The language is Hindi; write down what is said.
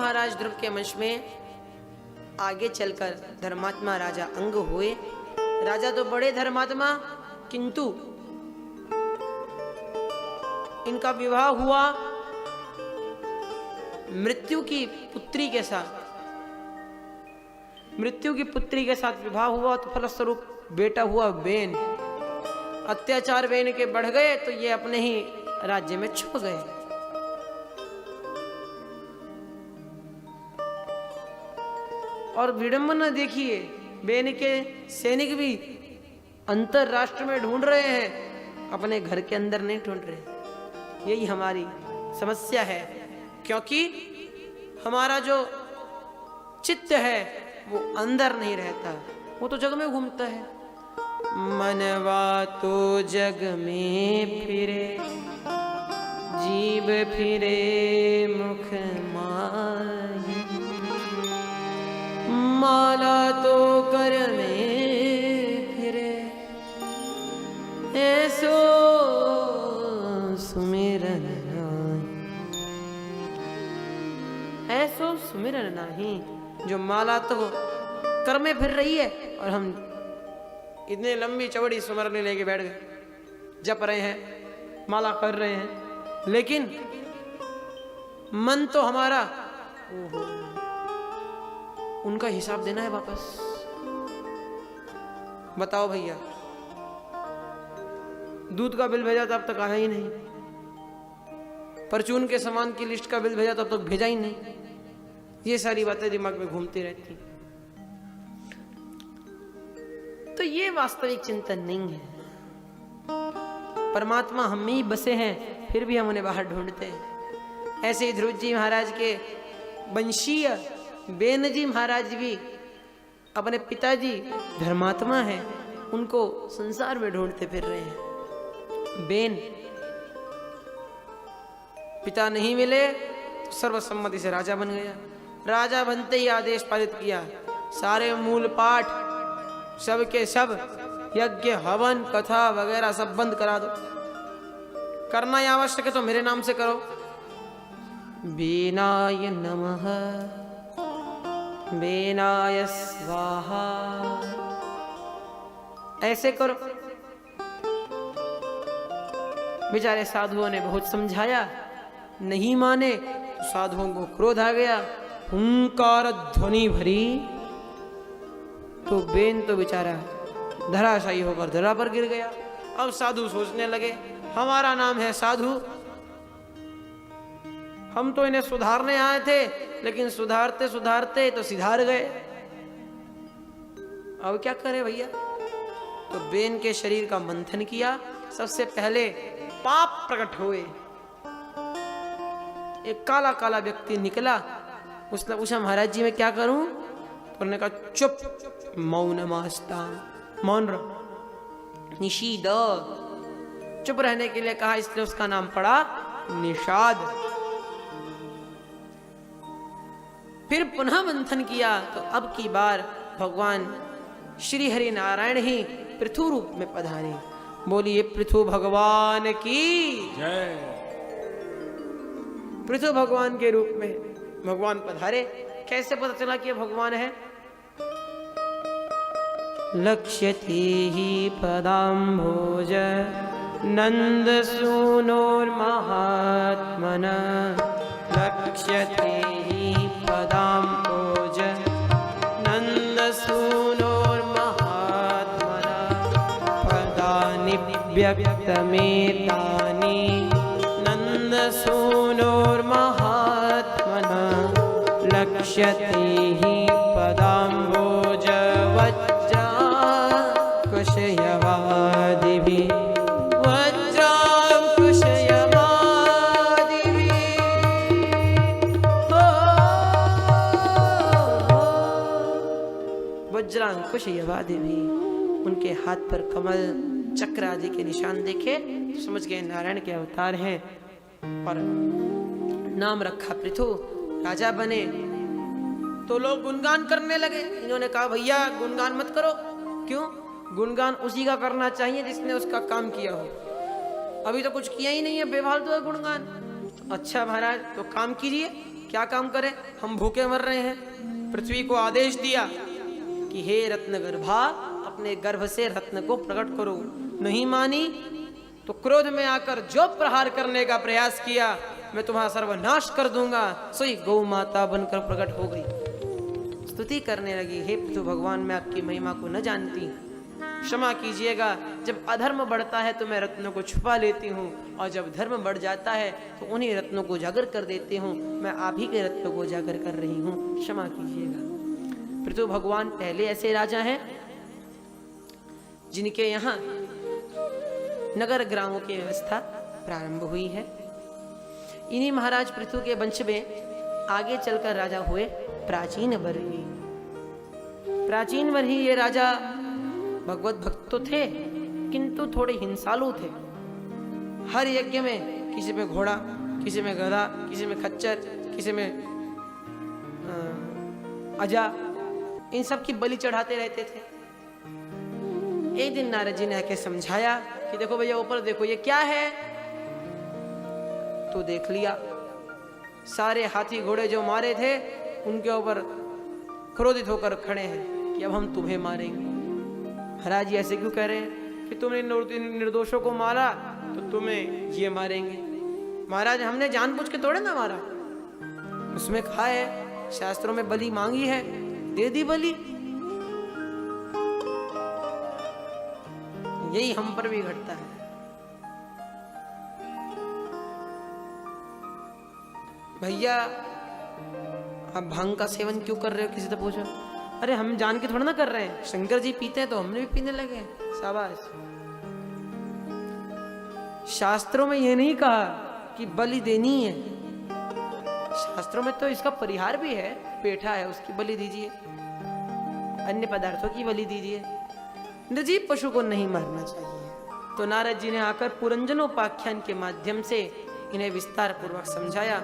महाराज ध्रुव के वंश में आगे चलकर धर्मात्मा राजा अंग हुए। राजा तो बड़े धर्मात्मा, किंतु इनका विवाह हुआ मृत्यु की पुत्री के साथ। मृत्यु की पुत्री के साथ विवाह हुआ तो फलस्वरूप बेटा हुआ बेन। अत्याचार बेन के बढ़ गए तो ये अपने ही राज्य में छुप गए। और विडंबना देखिए, बेन के सैनिक भी अंतरराष्ट्र में ढूंढ रहे हैं, अपने घर के अंदर नहीं ढूंढ रहे। यही हमारी समस्या है, क्योंकि हमारा जो चित्त है वो अंदर नहीं रहता, वो तो जग में घूमता है। मनवा तो जग में फिरे, जीव फिरे मुख माही। माला तो कर में फिरे, ऐसो सुमिरन नाही, ऐसो सुमिरन नाही। जो माला तो कर में फिर रही है और हम इतने लंबी चौड़ी सुमरने लेके बैठ गए, जप रहे हैं, माला कर रहे हैं, लेकिन मन तो हमारा उनका हिसाब देना है वापस। बताओ भैया, दूध का बिल भेजा था अब तक आया ही नहीं, परचून के सामान की लिस्ट का बिल भेजा था अब तक भेजा ही नहीं। ये सारी बातें दिमाग में घूमती रहती। तो ये वास्तविक चिंतन नहीं है। परमात्मा हम ही बसे हैं, फिर भी हम उन्हें बाहर ढूंढते हैं। ऐसे ही ध्रुव जी महाराज के वंशीय बेन जी महाराज भी अपने पिताजी धर्मात्मा हैं, उनको संसार में ढूंढते फिर रहे हैं। बेन पिता नहीं मिले तो सर्वसम्मति से राजा बन गया। राजा बनते ही आदेश पारित किया, सारे मूल पाठ सब के सब यज्ञ हवन कथा वगैरह सब बंद करा दो, करना ही आवश्यक है तो मेरे नाम से करो। बीनाय नमः, बेनाय स्वाहा, ऐसे करो। बेचारे साधुओं ने बहुत समझाया, नहीं माने तो साधुओं को क्रोध आ गया, हुंकार ध्वनि भरी तो बेन तो बेचारा धराशायी होकर धरा पर गिर गया। अब साधु सोचने लगे, हमारा नाम है साधु, हम तो इन्हें सुधारने आए थे, लेकिन सुधारते सुधारते तो सिधार गए। अब क्या करे भैया? तो बेन के शरीर का मंथन किया। सबसे पहले पाप प्रकट हुए। एक काला काला व्यक्ति निकला, उसने पूछा महाराज जी मैं क्या करूं? तो उन्होंने कहा चुप, मौन मास्तान, मौन रहो, निषीद, चुप रहने के लिए कहा, इसलिए उसका नाम पड़ा निषाद। फिर पुनः मंथन किया तो अब की बार भगवान श्री हरि नारायण ही पृथु रूप में पधारे। बोलिए पृथु भगवान की जय। पृथु भगवान के रूप में भगवान पधारे। कैसे पता चला कि भगवान है? लक्ष्यते ही पदाम्भोज नंद सूनोर्महात्मन, लक्ष्यते ही पदाम्भोज नंद सूनोर्महात्मन, पदानि व्यक्तमेतानि नंद सूनोर्महात्मन, लक्ष्यते ही पदाम्भोज वज्राकुशयवादिभिः, वज्राकुशयवादिभिः। उनके हाथ पर कमल चक्र आदि के निशान देखे तो समझ गए नारायण के अवतार हैं, और नाम रखा पृथु। राजा बने तो लोग गुणगान करने लगे। इन्होंने कहा भैया गुणगान मत करो। क्यों? गुणगान उसी का करना चाहिए जिसने उसका काम किया हो। अभी तो कुछ किया ही नहीं है, बेफालतू है गुणगान। अच्छा महाराज तो काम कीजिए। क्या काम करें, हम भूखे मर रहे हैं। पृथ्वी को आदेश दिया कि हे रत्न गर्भा, अपने गर्भ से रत्न को प्रकट करो। नहीं मानी तो क्रोध में आकर जो प्रहार करने का प्रयास किया, मैं तुम्हारा सर्वनाश कर दूंगा। सोई गौ माता बनकर प्रकट हो गई, स्तुति करने लगी, हे पृथु भगवान, मैं आपकी महिमा को न जानती, क्षमा कीजिएगा। जब अधर्म बढ़ता है तो मैं रत्नों को छुपा लेती हूँ, और जब धर्म बढ़ जाता है तो उन्हीं रत्नों को उजागर कर देती हूँ। मैं आप ही के रत्नों को उजागर कर रही हूँ, क्षमा कीजिएगा। पृथु भगवान पहले ऐसे राजा हैं जिनके यहाँ नगर ग्रामों की व्यवस्था प्रारंभ हुई है। इन्हीं महाराज पृथु के वंश में आगे चलकर राजा हुए प्राचीन बरही। प्राचीन बरही ये राजा भगवत भक्त तो थे, किंतु थोड़े हिंसालु थे। हर यज्ञ में किसी में घोड़ा, किसी में गधा, किसी में खच्चर, किसी में अजा, इन सब की बलि चढ़ाते रहते थे। एक दिन नारद जी ने आके समझाया कि देखो भैया, ऊपर देखो, ये क्या है। तो देख लिया, सारे हाथी घोड़े जो मारे थे उनके ऊपर क्रोधित होकर खड़े हैं कि अब हम तुम्हें मारेंगे। महाराज जी ऐसे क्यों कह रहे हैं कि तुमने निर्दोषों को मारा तो तुम्हें ये मारेंगे। महाराज, हमने जानबूझ के थोड़े ना मारा, उसमें कहा है, शास्त्रों में बलि मांगी है, दे दी बलि। यही हम पर भी घटता है। भैया, आप भांग का सेवन क्यों कर रहे हो, किसी से पूछो। अरे हम जान के थोड़ा ना कर रहे हैं, शंकर जी पीते हैं तो हमने भी पीने लगे। शाबाश। शास्त्रों में यह नहीं कहा कि बलि देनी है, शास्त्रों में तो इसका परिहार भी है। पेठा है, उसकी बलि दीजिए, अन्य पदार्थों की बलि दीजिए, निर्जीव पशु को नहीं मारना चाहिए। तो नारद जी ने आकर पुरंजनोपाख्यान के माध्यम से इन्हें विस्तार पूर्वक समझाया।